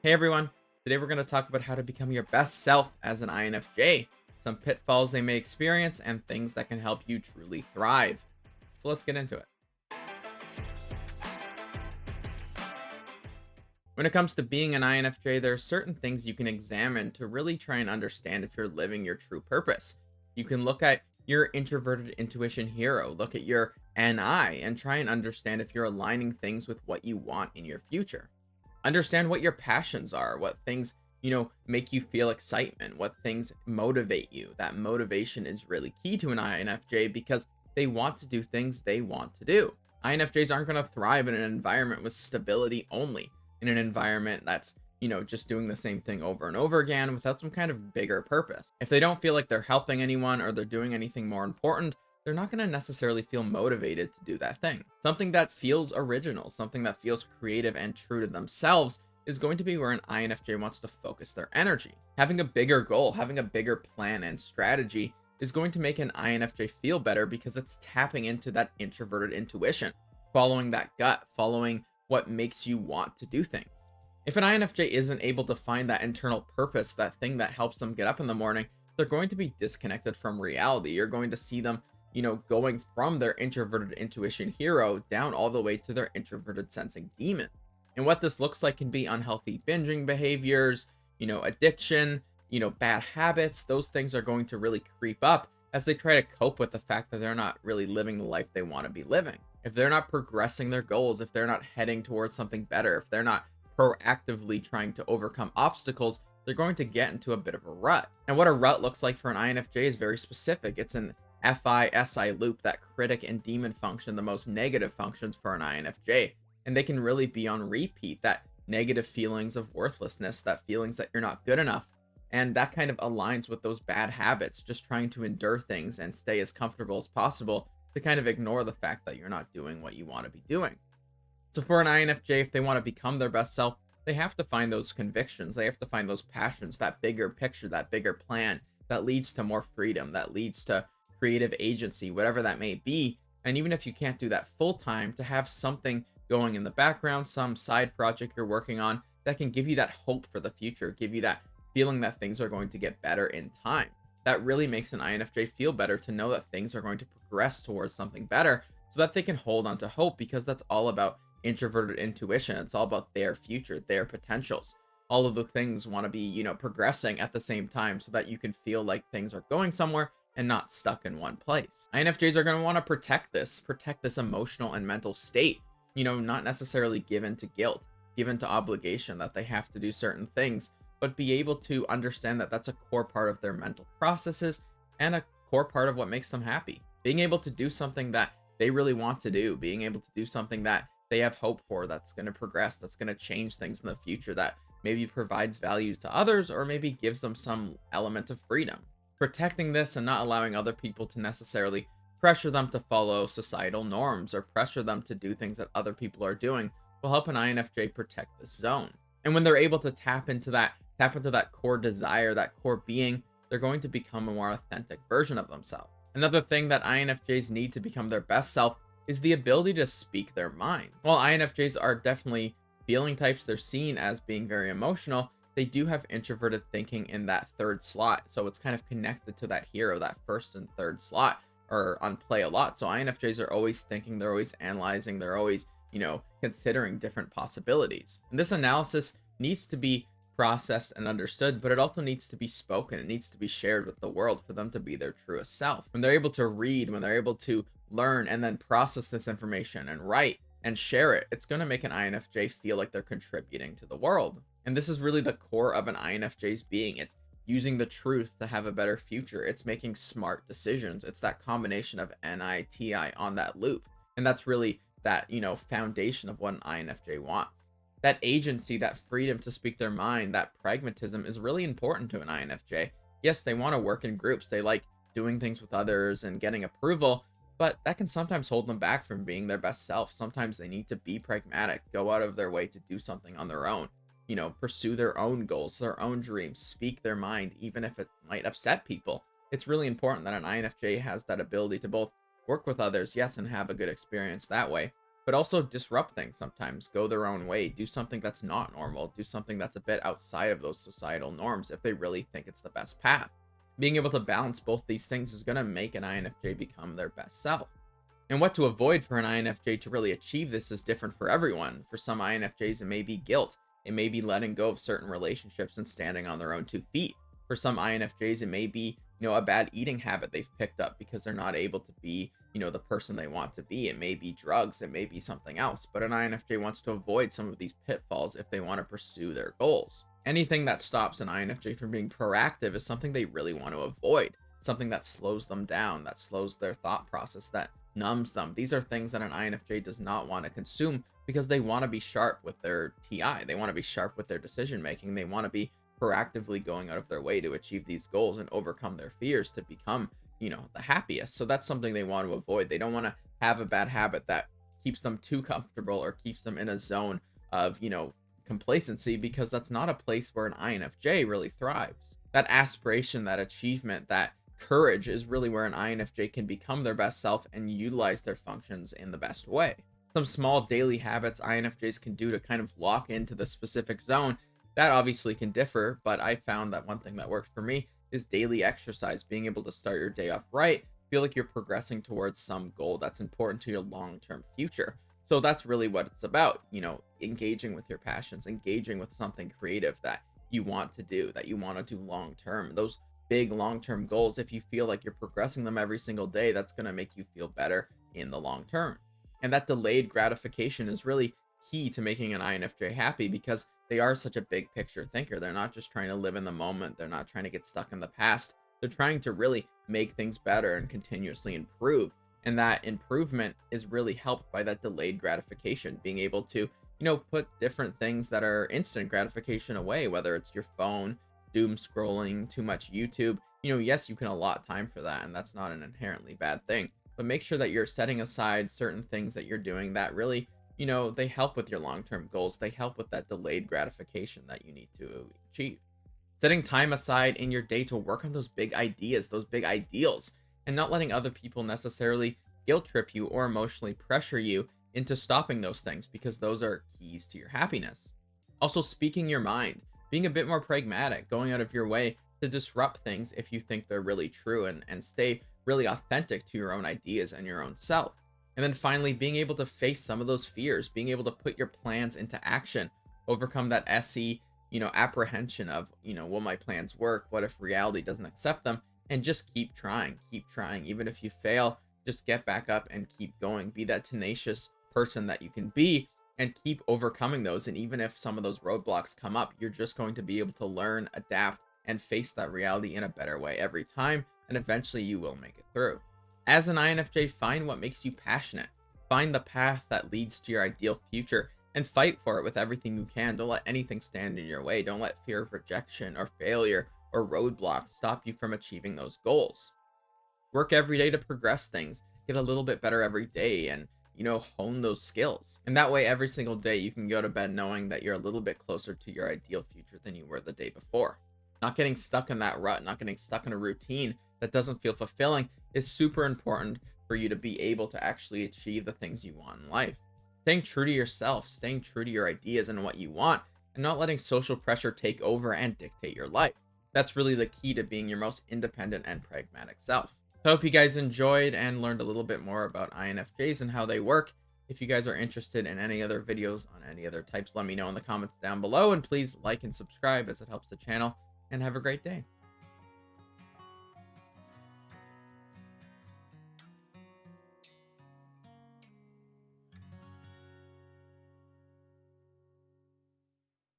Hey everyone, today we're going to talk about how to become your best self as an INFJ, some pitfalls they may experience, and things that can help you truly thrive. So let's get into it. When it comes to being an INFJ, there are certain things you can examine to really try and understand if you're living your true purpose. You can look at your introverted intuition hero, look at your NI, and try and understand if you're aligning things with what you want in your future. Understand what your passions are, what things, make you feel excitement, what things motivate you. That motivation is really key to an INFJ because they want to do things they want to do. INFJs aren't going to thrive in an environment with stability only, in an environment that's, just doing the same thing over and over again without some kind of bigger purpose. If they don't feel like they're helping anyone or they're doing anything more important, they're not going to necessarily feel motivated to do that thing. Something that feels original, something that feels creative and true to themselves is going to be where an INFJ wants to focus their energy. Having a bigger goal, having a bigger plan and strategy is going to make an INFJ feel better because it's tapping into that introverted intuition, following that gut, following what makes you want to do things. If an INFJ isn't able to find that internal purpose, that thing that helps them get up in the morning, they're going to be disconnected from reality. You're going to see them going from their introverted intuition hero down all the way to their introverted sensing demon. And what this looks like can be unhealthy binging behaviors, addiction, bad habits. Those things are going to really creep up as they try to cope with the fact that they're not really living the life they want to be living. If they're not progressing their goals, if they're not heading towards something better, if they're not proactively trying to overcome obstacles, they're going to get into a bit of a rut. And what a rut looks like for an INFJ is very specific. It's an FI-SI loop, that critic and demon function, the most negative functions for an INFJ. And they can really be on repeat, that negative feelings of worthlessness, that feelings that you're not good enough. And that kind of aligns with those bad habits, just trying to endure things and stay as comfortable as possible to kind of ignore the fact that you're not doing what you want to be doing. So for an INFJ, if they want to become their best self, they have to find those convictions. They have to find those passions, that bigger picture, that bigger plan that leads to more freedom, that leads to creative agency, whatever that may be. And even if you can't do that full time, to have something going in the background, some side project you're working on that can give you that hope for the future, give you that feeling that things are going to get better in time. That really makes an INFJ feel better to know that things are going to progress towards something better so that they can hold on to hope, because that's all about introverted intuition. It's all about their future, their potentials. All of the things want to be, progressing at the same time so that you can feel like things are going somewhere and not stuck in one place. INFJs are going to want to protect this emotional and mental state, not necessarily given to guilt, given to obligation that they have to do certain things, but be able to understand that that's a core part of their mental processes and a core part of what makes them happy. Being able to do something that they really want to do, being able to do something that they have hope for, that's going to progress, that's going to change things in the future, that maybe provides values to others or maybe gives them some element of freedom. Protecting this and not allowing other people to necessarily pressure them to follow societal norms or pressure them to do things that other people are doing will help an INFJ protect this zone. And when they're able to tap into that core desire, that core being, they're going to become a more authentic version of themselves. Another thing that INFJs need to become their best self is the ability to speak their mind. While INFJs are definitely feeling types, they're seen as being very emotional, they do have introverted thinking in that third slot. So it's kind of connected to that hero, that first and third slot, or on play a lot. So INFJs are always thinking, they're always analyzing, they're always, considering different possibilities. And this analysis needs to be processed and understood, but it also needs to be spoken. It needs to be shared with the world for them to be their truest self. When they're able to read, when they're able to learn and then process this information and write and share it, it's going to make an INFJ feel like they're contributing to the world. And this is really the core of an INFJ's being. It's using the truth to have a better future. It's making smart decisions. It's that combination of NITI on that loop. And that's really that, foundation of what an INFJ wants. That agency, that freedom to speak their mind, that pragmatism is really important to an INFJ. Yes, they want to work in groups. They like doing things with others and getting approval, but that can sometimes hold them back from being their best self. Sometimes they need to be pragmatic, go out of their way to do something on their own, pursue their own goals, their own dreams, speak their mind, even if it might upset people. It's really important that an INFJ has that ability to both work with others, yes, and have a good experience that way, but also disrupt things sometimes, go their own way, do something that's not normal, do something that's a bit outside of those societal norms if they really think it's the best path. Being able to balance both these things is going to make an INFJ become their best self. And what to avoid for an INFJ to really achieve this is different for everyone. For some INFJs, it may be guilt. It may be letting go of certain relationships and standing on their own 2 feet. For some INFJs, it may be, a bad eating habit they've picked up because they're not able to be, the person they want to be. It may be drugs, it may be something else, but an INFJ wants to avoid some of these pitfalls if they want to pursue their goals. Anything that stops an INFJ from being proactive is something they really want to avoid. Something that slows them down, that slows their thought process, that numbs them. These are things that an INFJ does not want to consume because they want to be sharp with their TI. They want to be sharp with their decision making. They want to be proactively going out of their way to achieve these goals and overcome their fears to become, the happiest. So that's something they want to avoid. They don't want to have a bad habit that keeps them too comfortable or keeps them in a zone of, complacency, because that's not a place where an INFJ really thrives. That aspiration, that achievement, that courage is really where an INFJ can become their best self and utilize their functions in the best way. Some small daily habits INFJs can do to kind of lock into the specific zone, that obviously can differ, but I found that one thing that worked for me is daily exercise, being able to start your day off right, feel like you're progressing towards some goal that's important to your long-term future. So that's really what it's about, engaging with your passions, engaging with something creative that you want to do, that you want to do long-term. Those big long-term goals, if you feel like you're progressing them every single day, that's going to make you feel better in the long term. And that delayed gratification is really key to making an INFJ happy, because they are such a big picture thinker. They're not just trying to live in the moment. They're not trying to get stuck in the past. They're trying to really make things better and continuously improve. And that improvement is really helped by that delayed gratification, being able to, put different things that are instant gratification away, whether it's your phone, doom scrolling, too much YouTube. Yes, you can allot time for that, and that's not an inherently bad thing. But make sure that you're setting aside certain things that you're doing that really, they help with your long-term goals. They help with that delayed gratification that you need to achieve. Setting time aside in your day to work on those big ideas, those big ideals, and not letting other people necessarily guilt trip you or emotionally pressure you into stopping those things, because those are keys to your happiness. Also, speaking your mind, being a bit more pragmatic, going out of your way to disrupt things if you think they're really true, and stay really authentic to your own ideas and your own self. And then finally, being able to face some of those fears, being able to put your plans into action, overcome that SE, apprehension of, will my plans work? What if reality doesn't accept them? And just keep trying. Even if you fail, just get back up and keep going. Be that tenacious person that you can be, and keep overcoming those. And even if some of those roadblocks come up, you're just going to be able to learn, adapt, and face that reality in a better way every time, and eventually you will make it through. As an INFJ, find what makes you passionate. Find the path that leads to your ideal future, and fight for it with everything you can. Don't let anything stand in your way. Don't let fear of rejection or failure or roadblocks stop you from achieving those goals. Work every day to progress things, get a little bit better every day, and hone those skills. And that way, every single day you can go to bed knowing that you're a little bit closer to your ideal future than you were the day before. Not getting stuck in that rut, not getting stuck in a routine that doesn't feel fulfilling is super important for you to be able to actually achieve the things you want in life. Staying true to yourself, staying true to your ideas and what you want, and not letting social pressure take over and dictate your life. That's really the key to being your most independent and pragmatic self. So I hope you guys enjoyed and learned a little bit more about INFJs and how they work. If you guys are interested in any other videos on any other types, let me know in the comments down below, and please like and subscribe as it helps the channel, and have a great day.